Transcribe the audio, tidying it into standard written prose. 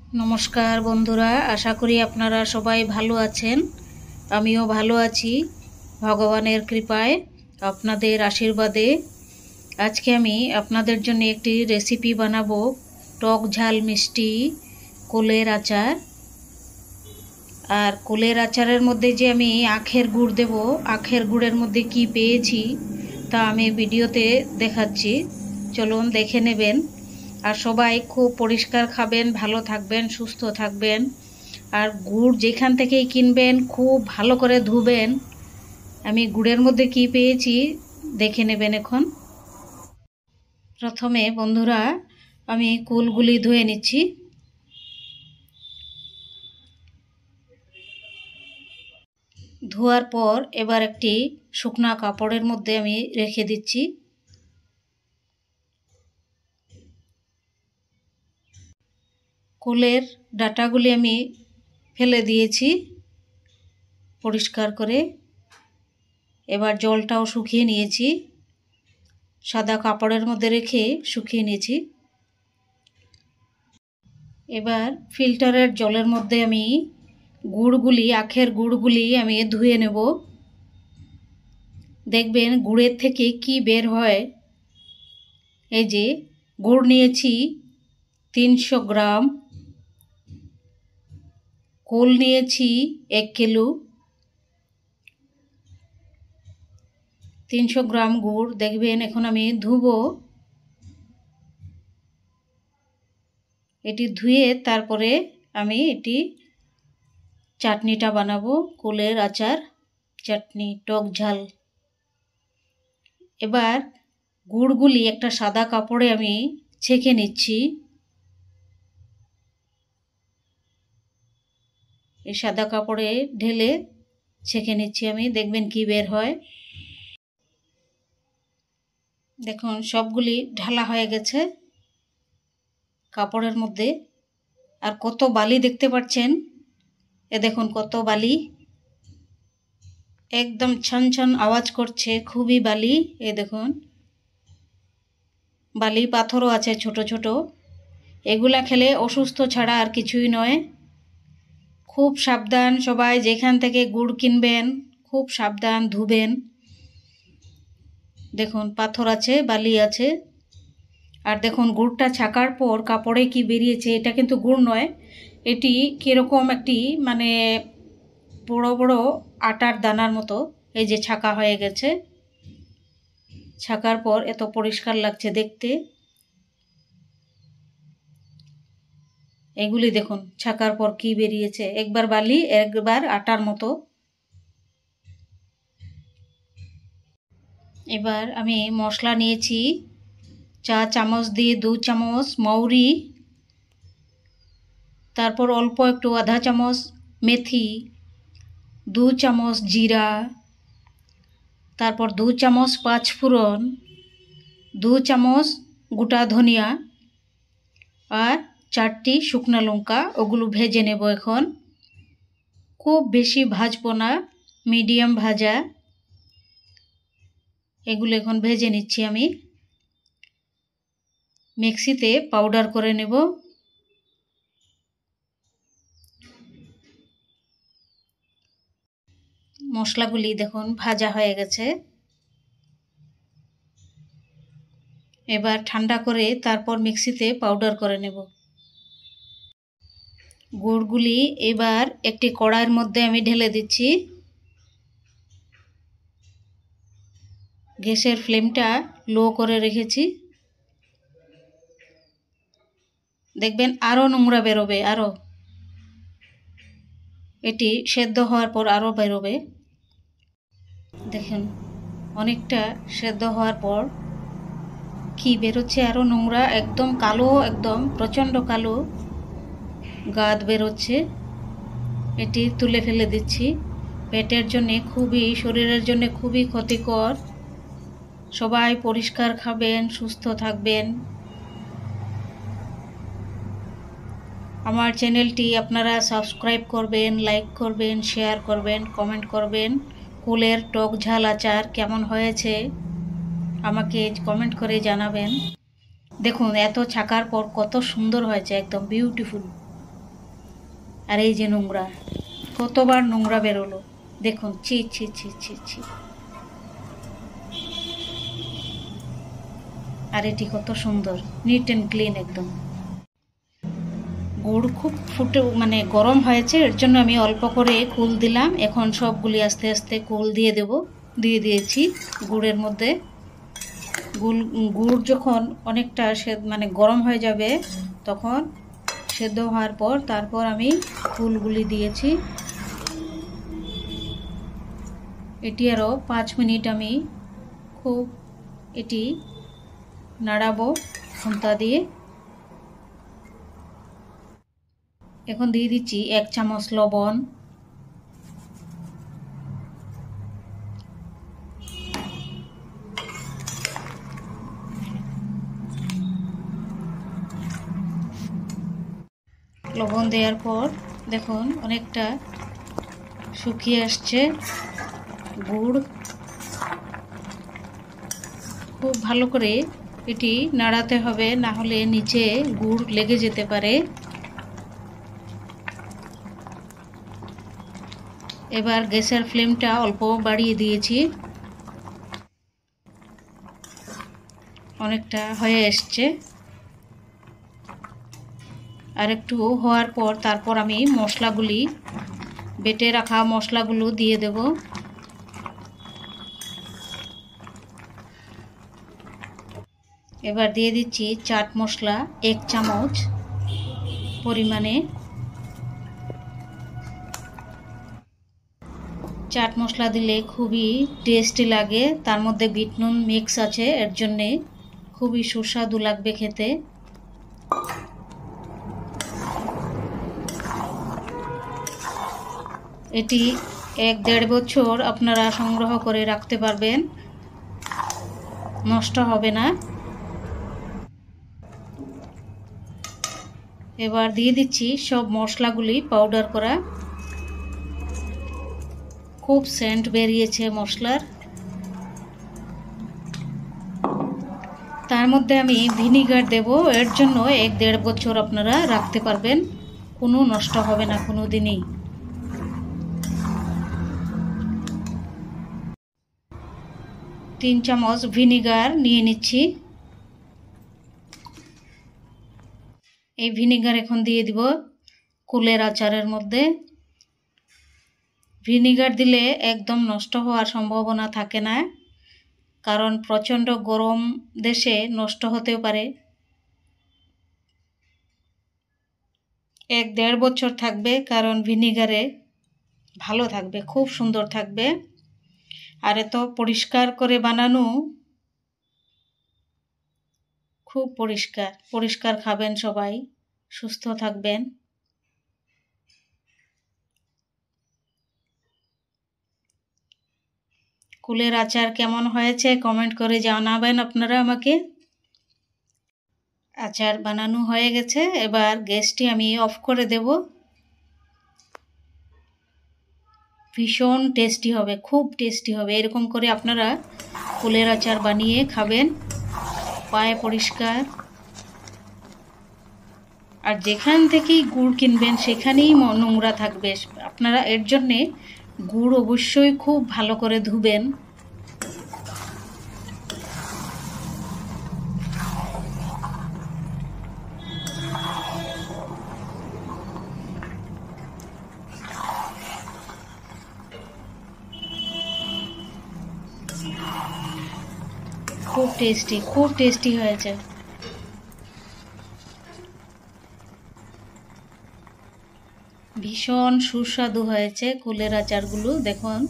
नमस्कार बंधुरा आशा करी आपनारा सबाई भालो आछेन। आमिओ भालो आछि भगवानेर कृपाय आपनादेर आशीर्वादे। आज के आमी आपनादेर जन्य एकटी रेसिपि बानाबो टक झाल मिष्टि कुलेर आचार। और कुलेर आचारेर मध्य जे आमी आखेर गुड़ देब, आखेर गुड़ेर मध्य कि पेयेछि ता आमी भिडियोते देखाच्छि, चलुन देखे नेबेन। और सबाई खूब परिष्कार खाबेन, भालो थाकबेन, सुस्थ थाकबेन। और गुड़ जेखान थेकेई किनबेन खूब भालो करे धुबेन। आमी गुड़ेर मध्य कि पेयेछि देखे नेबेन। एखन प्रथमे बंधुरा आमी कुलगुली धुए निচ্ছি। धोয়ার पर एबार एकटी शुकना कापड़ेर मध्य आमी रेखे दिচ্ছি। कुलेर डाटागुली आमी फेले दिएछि परिष्कार करे। एबार जलटाओ शुकिये निएछि, सादा कापड़ेर मध्य रेखे शुकिये निएछि। एबार फिल्टारेर जलेर मध्य आमी गुड़गुली, आखेर गुड़गुली आमी धुए नेब। देखबेन गुड़ेर थेके कि बेर हय। एई जे गुड़ निएछि 300 ग्राम, कुल निएछि 1 किलो। 300 ग्राम गुड़ देखबेन एखन आमी धुबो। एटी धुए तारपरे आमी एटी चाटनिटा बानाबो, कुलेर आचार चाटनी टक झाल। एबार गुड़गुली एकटा सादा कापड़े आमी छेके निচ্ছি। এই সাদা কাপড়ে ঢেলে ছেঁকে নিচ্ছি আমি, দেখবেন কি বের হয়। দেখুন সবগুলি ঢালা হয়ে গেছে কাপড়ের মধ্যে। আর কত বালি দেখতে পাচ্ছেন, এ দেখুন কত বালি, একদম ছন ছন আওয়াজ করছে, খুবই বালি। এ দেখুন বালি পাথরও আছে ছোট ছোট। এগুলা খেলে অসুস্থ ছাড়া আর কিছুই নয়। खूब साबधान सबाई जेखान थेके गुड़ किनबेन खूब साबधान धुबेन। देखुन पाथर आछे, बाली आछे। और देखुन गुड़टा छाकार पर कापड़े कि बेरिয়েছে, এটা কিন্তু गुड़ नय, এটি কিরকম একটি মানে বড় বড় আটার দানার মতো। এই যে ছাকা হয়ে গেছে, ছাকার পর এত পরিষ্কার লাগছে দেখতে। এগুলি দেখুন ছাকার পর কি বেরিয়েছে, একবার বালি একবার আটার মতো। এবার আমি মশলা নিয়েছি, চা চামচ দিয়ে 2 চামচ মৌরি, তারপর অল্প একটু আধা চামচ মেথি, 2 চামচ জিরা, তারপর 2 চামচ পাঁচফোড়ন, 2 চামচ গোটা ধনিয়া আর 4টি শুকনা লঙ্কা। ওগুলো ভেজে নেব এখন। খুব বেশি ভাজবো না, মিডিয়াম ভাজা। এগুলো এখন ভেজে নিচ্ছি আমি। মিক্সিতে পাউডার করে নেব। মশলাগুলি দেখুন ভাজা হয়ে গেছে। এবার ঠান্ডা করে তারপর মিক্সিতে পাউডার করে নেব। গুড়গুলি এবার একটি কড়াইয়ের মধ্যে আমি ঢেলে দিচ্ছি। গ্যাসের ফ্লেমটা লো করে রেখেছি। দেখবেন আরও নোংরা বেরোবে, আরও এটি সেদ্ধ হওয়ার পর আরও বেরোবে। দেখুন অনেকটা সেদ্ধ হওয়ার পর কি বেরোচ্ছে, আরও নোংরা, একদম কালো, একদম প্রচণ্ড কালো গাদ বেরোচ্ছে। এটি তুলে ফেলে দিচ্ছি। পেটের জন্য খুবই, শরীরের জন্য খুবই ক্ষতিকর। সবাই পরিষ্কার খাবেন, সুস্থ থাকবেন। আমার চ্যানেলটি আপনারা সাবস্ক্রাইব করবেন, লাইক করবেন, শেয়ার করবেন, কমেন্ট করবেন। কুলের টক ঝাল আচার কেমন হয়েছে আমাকে কমেন্ট করে জানাবেন। দেখুন এত ছাকার পর কত সুন্দর হয়েছে, একদম বিউটিফুল। আর এই যে নোংরা, কতবার নোংরা বেরোলো দেখুন। ছি ছি ছি ছি ছি। আর এটি কত সুন্দর, নিট অ্যান্ড ক্লিন একদম। গুড় খুব ফুটে মানে গরম হয়েছে, এর জন্য আমি অল্প করে কুল দিলাম। এখন সবগুলি আস্তে আস্তে কুল দিয়ে দেব। দিয়ে দিয়েছি গুড়ের মধ্যে। গুড় যখন অনেকটা মানে গরম হয়ে যাবে, তখন সেদ্ধ হওয়ার পর তারপর আমি কুলগুলি দিয়েছি। এটি আরও 5 মিনিট আমি খুব এটি নাড়াবো খুন্তা দিয়ে। এখন দিয়ে দিচ্ছি 1 চামচ লবণ, লবণ দেওয়ার পর দেখুন অনেকটা শুকিয়ে আসছে গুড়। খুব ভালো করে এটি নাড়াতে হবে, না হলে নিচে গুড় লেগে যেতে পারে। এবার গ্যাসের ফ্লেমটা অল্প বাড়িয়ে দিয়েছি। অনেকটা হয়ে এসছে। আর একটু হওয়ার পর তারপর আমি মশলাগুলি, বেটে রাখা মশলাগুলো দিয়ে দেব। এবার দিয়ে দিচ্ছি চাট মশলা 1 চামচ পরিমাণে। চাট মশলা দিলে খুবই টেস্টি লাগে, তার মধ্যে বিট নুন মিক্স আছে, এর জন্যে খুবই সুস্বাদু লাগবে খেতে। এটি 1-1.5 বছর আপনারা সংগ্রহ করে রাখতে পারবেন, নষ্ট হবে না। এবার দিয়ে দিচ্ছি সব মশলাগুলি পাউডার করা। খুব সেন্ট বেরিয়েছে মশলার। তার মধ্যে আমি ভিনিগার দেব, এর জন্য 1-1.5 বছর আপনারা রাখতে পারবেন, কোনো নষ্ট হবে না কোনো দিনই। তিন চামচ ভিনিগার নিয়ে নিচ্ছি। এই ভিনিগার এখন দিয়ে দিব কুলের আচারের মধ্যে। ভিনিগার দিলে একদম নষ্ট হওয়ার সম্ভাবনা থাকে না, কারণ প্রচণ্ড গরম দেশে নষ্ট হতেও পারে। 1-1.5 বছর থাকবে, কারণ ভিনিগারে ভালো থাকবে, খুব সুন্দর থাকবে। আর এত পরিষ্কার করে বানানো, খুব পরিষ্কার পরিষ্কার খাবেন সবাই, সুস্থ থাকবেন। কুলের আচার কেমন হয়েছে কমেন্ট করে জানাবেন আপনারা আমাকে। আচার বানানো হয়ে গেছে, এবার গ্যাসটি আমি অফ করে দেব। ভীষণ টেস্টি হবে, খুব টেস্টি হবে। এরকম করে আপনারা কুলের আচার বানিয়ে খাবেন, পায়ে পরিষ্কার। আর যেখান থেকেই গুড় কিনবেন সেখানেই নোংরা থাকবে, আপনারা এর জন্যে গুড় অবশ্যই খুব ভালো করে ধুবেন। খুব টেস্টি হয়েছে। ভীষণ সুস্বাদু হয়েছে কুলের আচারগুলো, দেখুন।